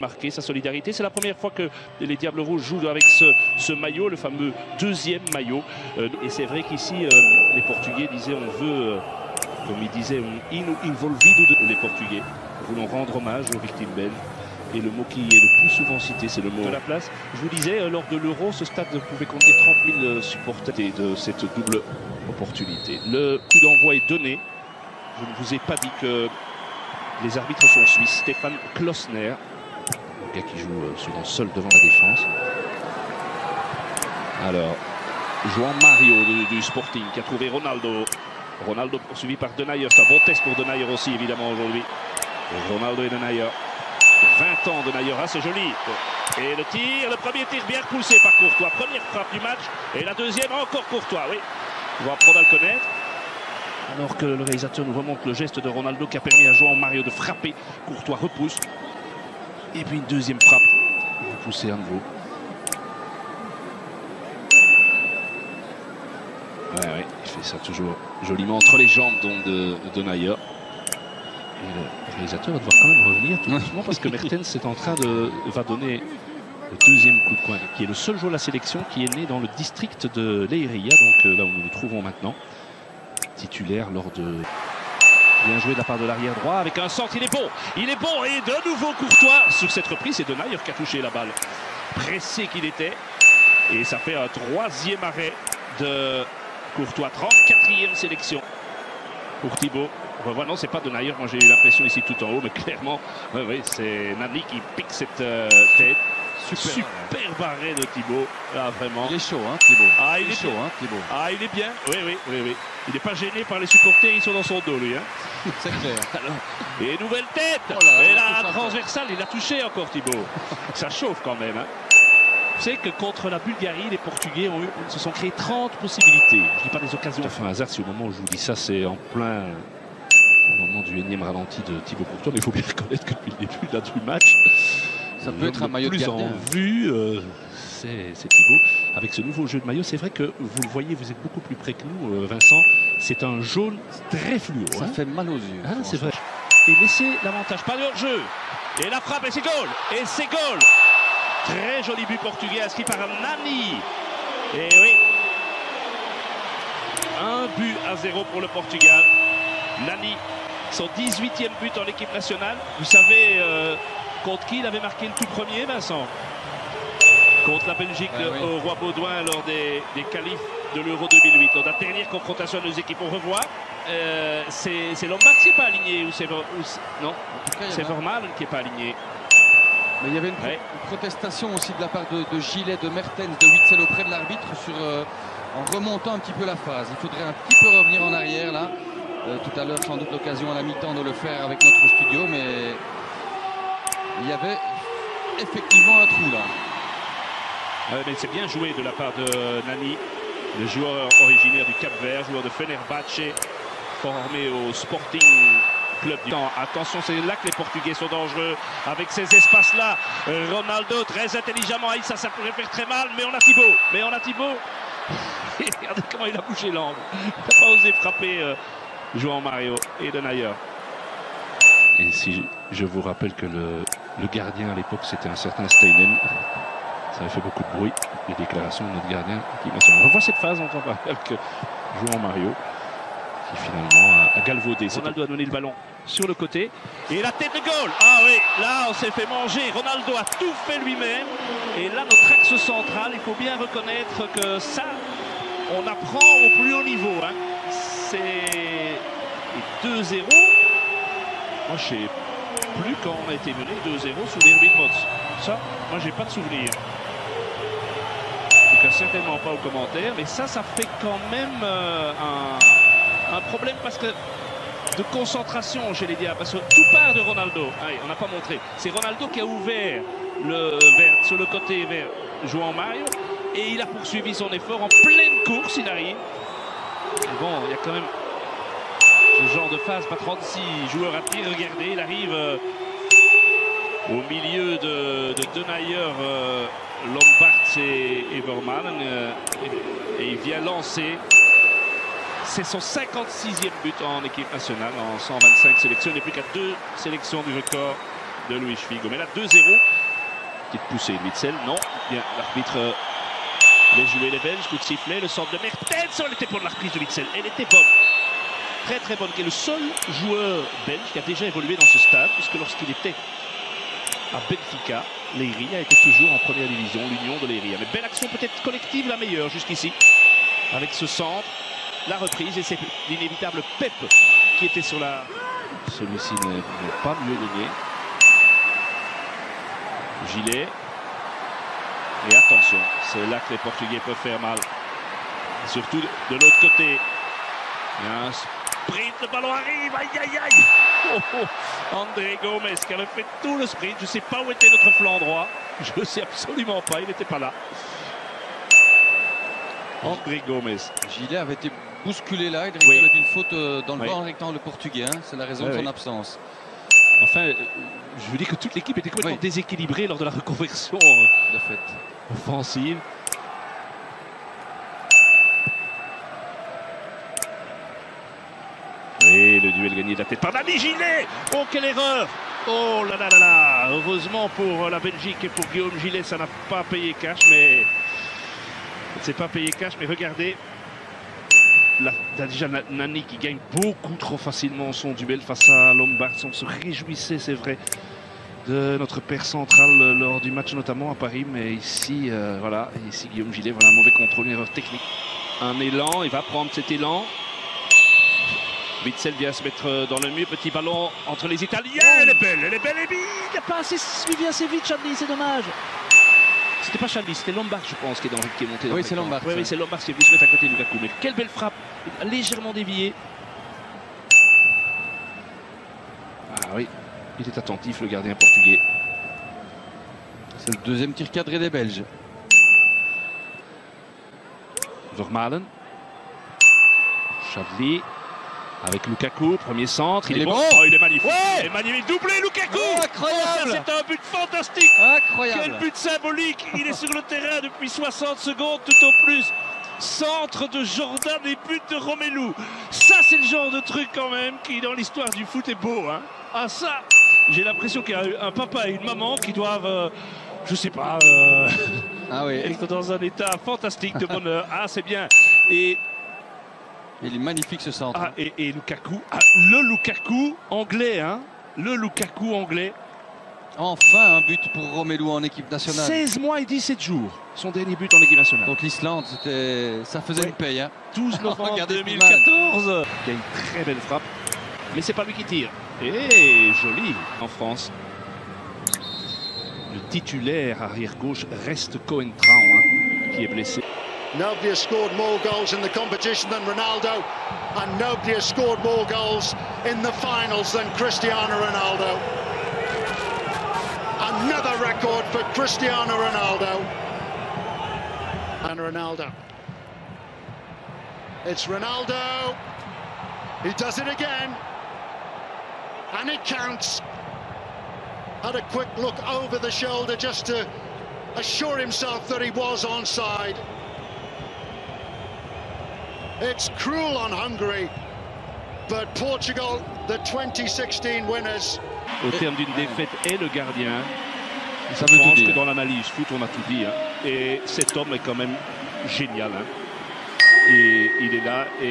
marquer sa solidarité. C'est la première fois que les Diables Rouges jouent avec ce maillot, le fameux deuxième maillot. Et c'est vrai qu'ici, les Portugais disaient on veut, comme ils disaient, involvido les Portugais. Nous voulons rendre hommage aux victimes belges. Et le mot qui est le plus souvent cité, c'est le mot de la place. Je vous disais, lors de l'Euro, ce stade pouvait contenir 30 000 supporters de cette double opportunité. Le coup d'envoi est donné. Je ne vous ai pas dit que les arbitres sont suisses. Stéphane Klosner, le gars qui joue souvent seul devant la défense. Alors, João Mario du Sporting qui a trouvé Ronaldo. Ronaldo poursuivi par Denayer. C'est un bon test pour Denayer aussi, évidemment, aujourd'hui. Ronaldo et Denayer. 20 ans Denayer, c'est joli. Et le tir, le premier tir bien repoussé par Courtois. Première frappe du match. Et la deuxième encore Courtois, oui. On va apprendre à le connaître. Alors que le réalisateur nous remonte le geste de Ronaldo qui a permis à João Mario de frapper. Courtois repousse. Et puis une deuxième frappe. Repoussé à nouveau. Ouais, il fait ça toujours joliment entre les jambes donc, de Denayer. Et le réalisateur va devoir quand même revenir tout doucement parce que Mertens est en train va donner le deuxième coup de coin, qui est le seul joueur de la sélection qui est né dans le district de Leiria, donc là où nous nous trouvons maintenant. Titulaire lors de... Bien joué de la part de l'arrière droit avec un centre, il est bon et de nouveau Courtois. Sur cette reprise, c'est Denayer qui a touché la balle. Pressé qu'il était. Et ça fait un troisième arrêt de Courtois, 34e sélection pour Thibaut. Non, c'est pas Denayer, moi j'ai eu l'impression ici tout en haut, mais clairement, c'est Nani qui pique cette tête. Super barré de Thibaut, là vraiment. Il est chaud, hein, Thibaut. Ah, il est chaud, hein, Thibaut. Ah, il est bien, oui. Il n'est pas gêné par les supporters, ils sont dans son dos, lui. Hein. C'est clair. Alors, et nouvelle tête. Et là, transversale, il a touché encore Thibaut. Ça chauffe quand même. Hein. Vous savez que contre la Bulgarie, les Portugais se sont créés 30 possibilités. Je ne dis pas des occasions. Enfin, un hasard, si au moment où je vous dis ça, c'est en plein... Au moment du énième ralenti de Thibaut Courtois, mais il faut bien reconnaître que depuis le début là, du match, ça peut être un maillot de gardien. En vue, c'est Thibaut. Avec ce nouveau jeu de maillot, c'est vrai que vous le voyez, vous êtes beaucoup plus près que nous, Vincent. C'est un jaune très fluo. Ça fait mal aux yeux. Ah, c'est vrai. Et laissez l'avantage, pas de hors-jeu. Et la frappe, et c'est goal. Et c'est goal. Très joli but portugais inscrit par Nani. Et oui. 1-0 pour le Portugal. Nani, son 18e but en équipe nationale. Vous savez contre qui il avait marqué le tout premier, Vincent? Contre la Belgique au Roi Baudouin lors des qualifs de l'Euro 2008. Dans la dernière confrontation de nos équipes, on revoit. C'est Lombard qui n'est pas aligné ou c'est non, c'est Vermaelen qui n'est pas aligné. Mais il y avait une protestation aussi de la part de Gillet, de Mertens, de Witsel auprès de l'arbitre en remontant un petit peu la phase. Il faudrait un petit peu revenir en arrière là. Tout à l'heure, sans doute l'occasion à la mi-temps de le faire avec notre studio, mais il y avait effectivement un trou là. Mais c'est bien joué de la part de Nani, le joueur originaire du Cap-Vert, joueur de Fenerbahçe, formé au Sporting Club du temps. Attention, c'est là que les Portugais sont dangereux, avec ces espaces-là. Ronaldo, très intelligemment, ça pourrait faire très mal, mais on a Thibaut. Regardez comment il a bougé l'angle. Il n'a pas osé frapper João Mario et Denayer. Et si je vous rappelle que le gardien à l'époque, c'était un certain Steinen. Ça avait fait beaucoup de bruit, les déclarations de notre gardien. On revoit cette phase, on entend parler avec João Mario, qui finalement a galvaudé. Ronaldo a donné le ballon sur le côté. Et la tête de goal. Ah oui, là on s'est fait manger. Ronaldo a tout fait lui-même. Et là, notre axe central, il faut bien reconnaître que ça, on apprend au plus haut niveau. Hein. C'est 2-0. Moi, je ne sais plus quand on a été mené 2-0 sous l'Erwin Mots. Ça, moi, j'ai pas de souvenir. En tout cas, certainement pas aux commentaires. Mais ça fait quand même un problème parce que de concentration chez les Diables. Parce que tout part de Ronaldo. Allez, on n'a pas montré. C'est Ronaldo qui a ouvert sur le côté vers João Mario. Et il a poursuivi son effort en pleine course. Il arrive. Et bon, il y a quand même ce genre de phase, pas 36 joueurs à pied. Regardez, il arrive au milieu de Denayer, Lombard et Vermaelen. Et il vient lancer. C'est son 56e but en équipe nationale, en 125 sélections. Il n'est plus qu'à 2 sélections du record de Luis Figo. Mais là, 2-0. Petite poussée de Witsel, non. Bien, l'arbitre laisse jouer les Belges. Coup de sifflet, le centre de Mertens. Elle était pour la reprise de Witsel. Elle était bonne. Très très bonne. Qui est le seul joueur belge qui a déjà évolué dans ce stade, puisque lorsqu'il était à Benfica, Leiria était toujours en première division, l'Union de Leiria. Mais belle action peut-être collective, la meilleure jusqu'ici. Avec ce centre, la reprise et c'est l'inévitable Pep qui était sur la... Celui-ci n'est pas mieux donné. Gilet. Et attention, c'est là que les Portugais peuvent faire mal. Surtout de l'autre côté. Il y a un sprint, le ballon arrive, aïe aïe aïe. Oh, oh. André Gomes qui avait fait tout le sprint. Je ne sais pas où était notre flanc droit. Je ne sais absolument pas, il n'était pas là. André Gomes. Gilet avait été bousculé là, il réclame une faute dans le grand rectangle portugais. Hein. C'est la raison de son absence. Enfin, je veux dire que toute l'équipe était complètement déséquilibrée lors de la reconversion offensive. Et le duel gagné de la tête par Nani Gilet. Oh, quelle erreur! Oh là là là là! Heureusement pour la Belgique et pour Guillaume Gilet, ça n'a pas payé cash, mais... C'est pas payé cash, mais regardez. Là, déjà Nani qui gagne beaucoup trop facilement son duel face à Lombard. On se réjouissait, c'est vrai, de notre père central lors du match notamment à Paris. Mais ici, voilà, ici Guillaume Gilet, voilà un mauvais contrôle, une erreur technique. Un élan, il va prendre cet élan. Witsel vient se mettre dans le mur, petit ballon entre les Italiens. Elle est belle, et il n'a pas assez suivi assez vite, Chadli, c'est dommage. C'était pas Chadli, c'était Lombard, je pense, qui est monté dans oui, c'est Lombard. Oui, c'est Lombard qui est venu se mettre à côté de Lukaku. Mais quelle belle frappe, légèrement déviée. Ah oui, il est attentif, le gardien portugais. C'est le deuxième tir cadré des Belges. Vermaelen. Chadli. Avec Lukaku, premier centre, il est bon. Oh, il est magnifique. Ouais, il est magnifique, doublé Lukaku. Oh, incroyable. C'est un but fantastique. Incroyable. Quel but symbolique. Il est sur le terrain depuis 60 secondes tout au plus. Centre de Jordan et but de Romelu. Ça, c'est le genre de truc quand même qui, dans l'histoire du foot, est beau. Hein. Ah ça, j'ai l'impression qu'il y a un papa et une maman qui doivent, je sais pas, être dans un état fantastique de bonheur. Ah, c'est bien. Et il est magnifique ce centre. Ah, et Lukaku, le Lukaku anglais, hein. Le Lukaku anglais. Enfin un but pour Romelu en équipe nationale. 16 mois et 17 jours, son dernier but en équipe nationale. Contre l'Islande, ça faisait une paye. Hein. 12 novembre 2014. Il y a une très belle frappe, mais c'est pas lui qui tire. Et joli en France. Le titulaire arrière-gauche reste Cohen Traun, hein, qui est blessé. Nobody has scored more goals in the competition than Ronaldo, and nobody has scored more goals in the finals than Cristiano Ronaldo. Another record for Cristiano Ronaldo. And Ronaldo. It's Ronaldo. He does it again. And it counts. Had a quick look over the shoulder just to assure himself that he was onside. It's cruel on Hungary, but Portugal, the 2016 winners. Au terme d'une défaite et le gardien, ça je pense que dans l'analyse foot, on a tout dit. Hein. Et cet homme est quand même génial. Hein. Et il est là. Et